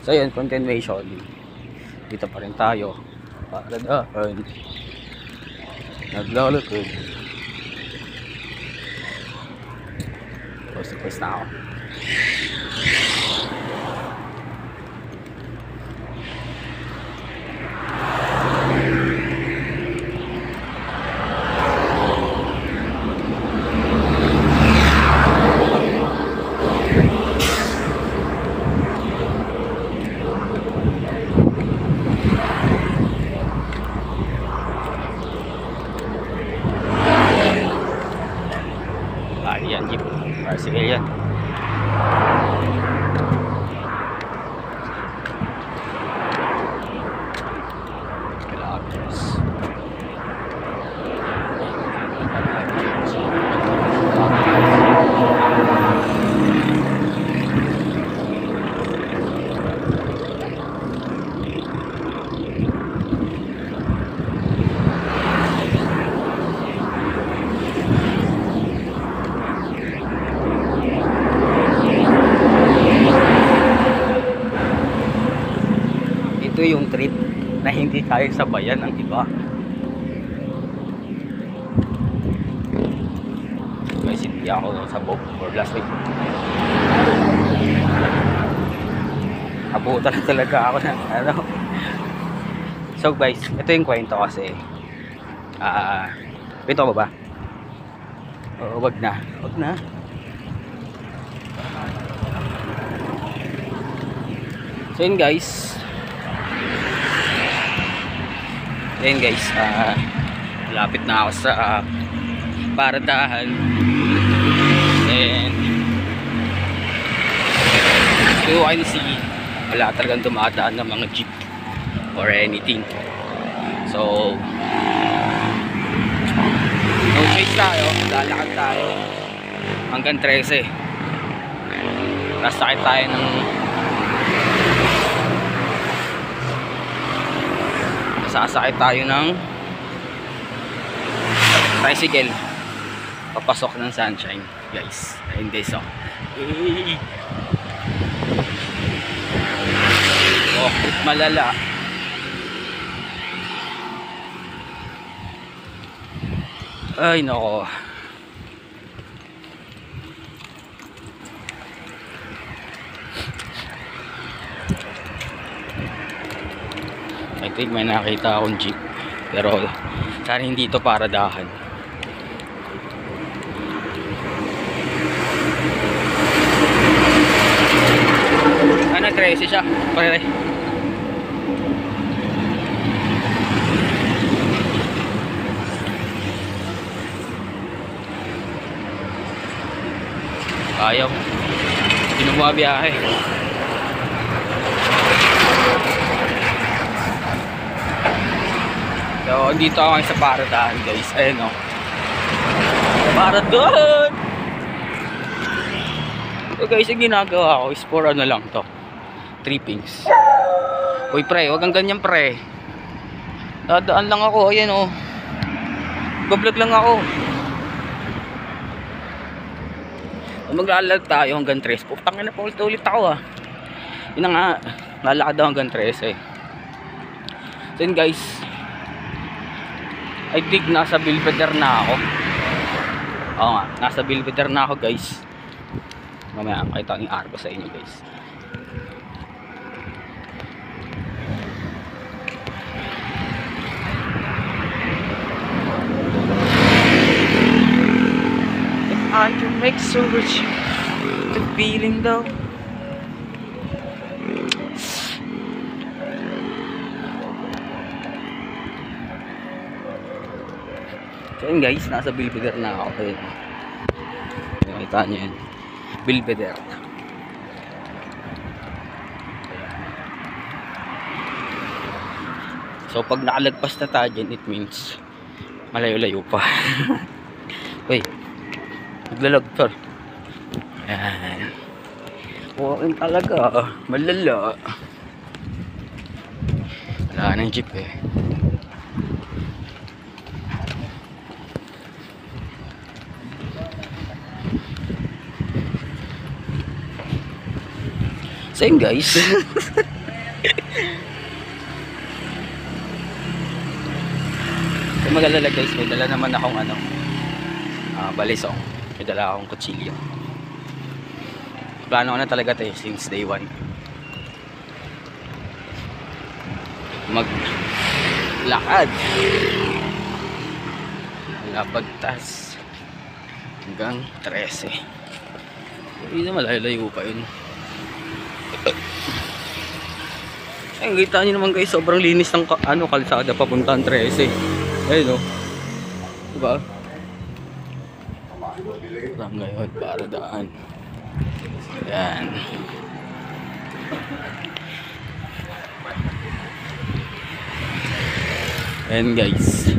So yun, continuation. Dito pa rin tayo. Paradahan. Naglalakad. Tapos na ako. Yan, jeep. Sige yan. Ito yung trip na hindi kaya sabayan ng iba. Guys, hindi ako sabog for last week. Abutan na talaga ako ng ano. So guys, ito yung kwento kasi. Kwento ko ba? Oo, wag na. Wag na. So yun guys. Ayan guys, lapit na ako sa paradahan. And you can see wala talagang dumadaan ng mga jeep or anything. So no choice tayo, lalakad tayo hanggang 13. Nasakit tayo ng sasakit tayo ng tricycle papasok ng Sunshine guys. Ayun guys, oh. Oh, malala. Ay nako. I think may nakita akong jeep, pero sana hindi ito paradahan. Ano, 13 siya pare. Ayaw, hindi mo mabiyahe. So, dito ako sa paradahan guys. Ayan o. Paradahan! So guys, yung ginagawa ko is for ano lang to. Trippings. Uy pre, wag kang ganyan pre. Dadaan lang ako. Ayan o. Bablog lang ako. Maglalakad tayo hanggang 3. Putangin na pa ulit ako ah. Yun na nga. Lalakad daw hanggang 13. So yun guys. I think nasa Belvedere na ako. Oo nga, nasa Belvedere na ako guys. Mamaya makita ang arko sa inyo guys. If I can make so rich the feeling though. So yun guys, nasa Belvedere na ako. Okay. Nakita nyo yun, Belvedere. So pag nakalagpas na tayo dyan, it means malayo-layo pa. Uy, naglalag to. Ayan. Walking talaga, malala. Wala nang jeep eh. Same guys. Kung mag-alala guys, may dala naman akong ano, balisong. May dala akong kutsilyo. Plano ko na talaga ito since day 1. Maglakad. Lapagtas hanggang 13. Hindi na malayo pa yun. Ay, kita nyo naman guys, sobrang linis ng kalsada papuntang 13. Ayun o. Diba? Parang ngayon, para daan. Ayan. Ayan guys.